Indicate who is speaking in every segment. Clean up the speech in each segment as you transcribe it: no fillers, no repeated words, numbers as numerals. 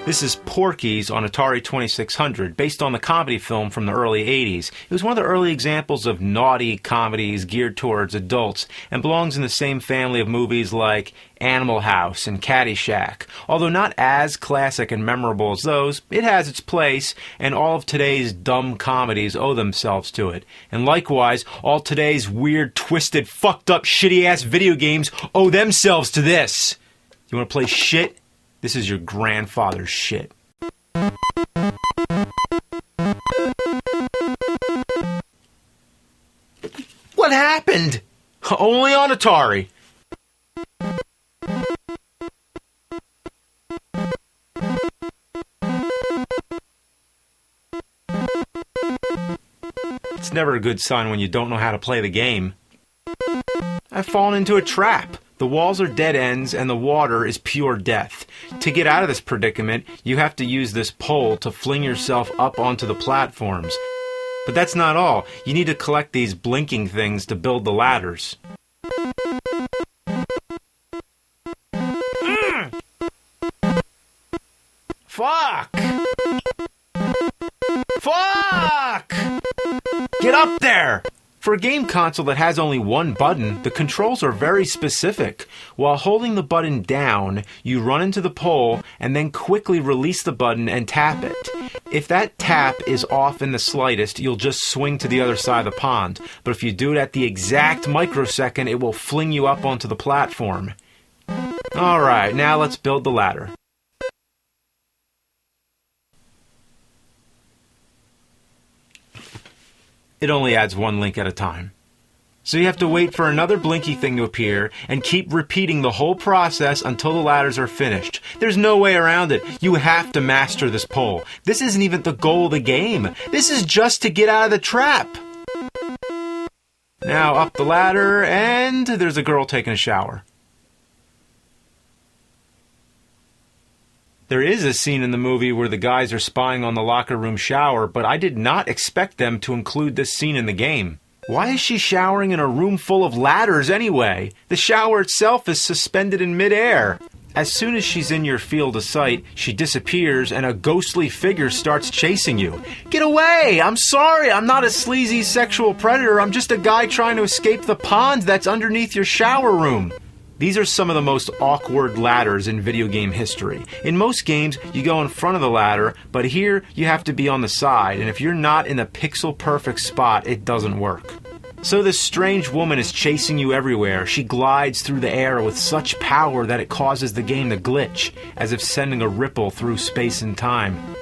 Speaker 1: This is Porky's on Atari 2600, based on the comedy film from the early 80s. It was one of the early examples of naughty comedies geared towards adults, and belongs in the same family of movies like Animal House and Caddyshack. Although not as classic and memorable as those, it has its place, and all of today's dumb comedies owe themselves to it. And likewise, all today's weird, twisted, fucked up, shitty-ass video games owe themselves to this. You want to play shit? This is your grandfather's shit. What happened? Only on Atari. It's never a good sign when you don't know how to play the game. I've fallen into a trap. The walls are dead ends and the water is pure death. To get out of this predicament, you have to use this pole to fling yourself up onto the platforms. But that's not all. You need to collect these blinking things to build the ladders. Fuck! Fuck! Get up there! For a game console that has only one button, the controls are very specific. While holding the button down, you run into the pole and then quickly release the button and tap it. If that tap is off in the slightest, you'll just swing to the other side of the pond. But if you do it at the exact microsecond, it will fling you up onto the platform. Alright, now let's build the ladder. It only adds one link at a time. So you have to wait for another blinky thing to appear and keep repeating the whole process until the ladders are finished. There's no way around it. You have to master this pole. This isn't even the goal of the game. This is just to get out of the trap. Now up the ladder, and there's a girl taking a shower. There is a scene in the movie where the guys are spying on the locker room shower, but I did not expect them to include this scene in the game. Why is she showering in a room full of ladders anyway? The shower itself is suspended in midair. As soon as she's in your field of sight, she disappears and a ghostly figure starts chasing you. Get away! I'm sorry, I'm not a sleazy sexual predator, I'm just a guy trying to escape the pond that's underneath your shower room. These are some of the most awkward ladders in video game history. In most games, you go in front of the ladder, but here you have to be on the side, and if you're not in a pixel-perfect spot, it doesn't work. So this strange woman is chasing you everywhere. She glides through the air with such power that it causes the game to glitch, as if sending a ripple through space and time.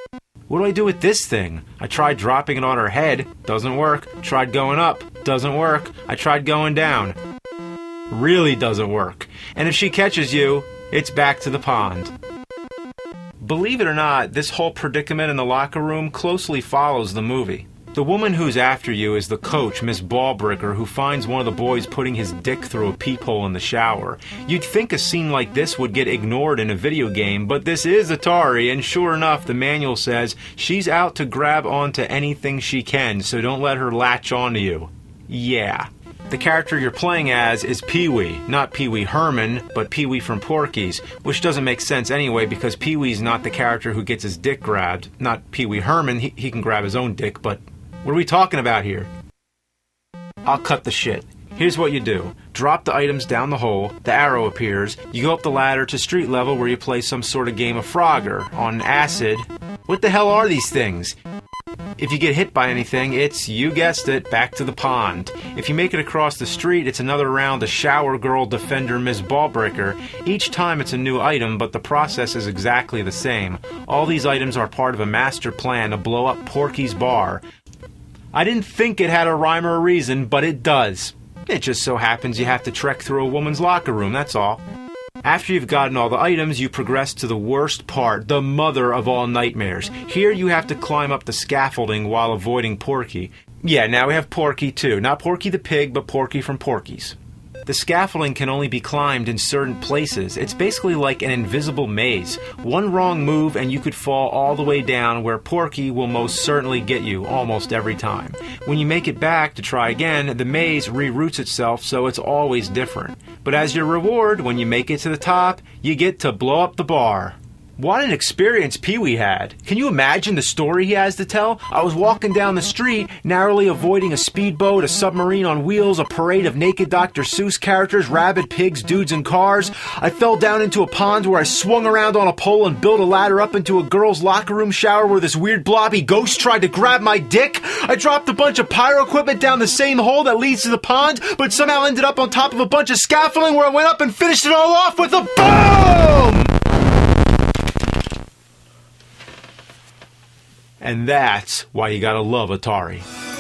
Speaker 1: What do I do with this thing? I tried dropping it on her head, doesn't work. Tried going up, doesn't work. I tried going down. Really doesn't work. And if she catches you, it's back to the pond. Believe it or not, this whole predicament in the locker room closely follows the movie. The woman who's after you is the coach, Miss Ballbricker, who finds one of the boys putting his dick through a peephole in the shower. You'd think a scene like this would get ignored in a video game, but this is Atari, and sure enough, the manual says she's out to grab onto anything she can, so don't let her latch onto you. Yeah. The character you're playing as is Pee-wee, not Pee-wee Herman, but Pee-wee from Porky's, which doesn't make sense anyway because Pee-wee's not the character who gets his dick grabbed. Not Pee-wee Herman, he can grab his own dick, but what are we talking about here? I'll cut the shit. Here's what you do. Drop the items down the hole, the arrow appears, you go up the ladder to street level where you play some sort of game of Frogger, on acid. What the hell are these things? If you get hit by anything, it's, you guessed it, back to the pond. If you make it across the street, it's another round of Shower Girl Defender Miss Ballbreaker. Each time it's a new item, but the process is exactly the same. All these items are part of a master plan to blow up Porky's bar. I didn't think it had a rhyme or a reason, but it does. It just so happens you have to trek through a woman's locker room, that's all. After you've gotten all the items, you progress to the worst part, the mother of all nightmares. Here you have to climb up the scaffolding while avoiding Porky. Yeah, now we have Porky too. Not Porky the pig, but Porky from Porky's. The scaffolding can only be climbed in certain places. It's basically like an invisible maze. One wrong move and you could fall all the way down where Porky will most certainly get you almost every time. When you make it back to try again, the maze reroutes itself, so it's always different. But as your reward, when you make it to the top, you get to blow up the bar. What an experience Pee-wee had. Can you imagine the story he has to tell? I was walking down the street, narrowly avoiding a speedboat, a submarine on wheels, a parade of naked Dr. Seuss characters, rabid pigs, dudes, and cars. I fell down into a pond where I swung around on a pole and built a ladder up into a girl's locker room shower where this weird blobby ghost tried to grab my dick. I dropped a bunch of pyro equipment down the same hole that leads to the pond, but somehow ended up on top of a bunch of scaffolding where I went up and finished it all off with a boom! And that's why you gotta love Atari.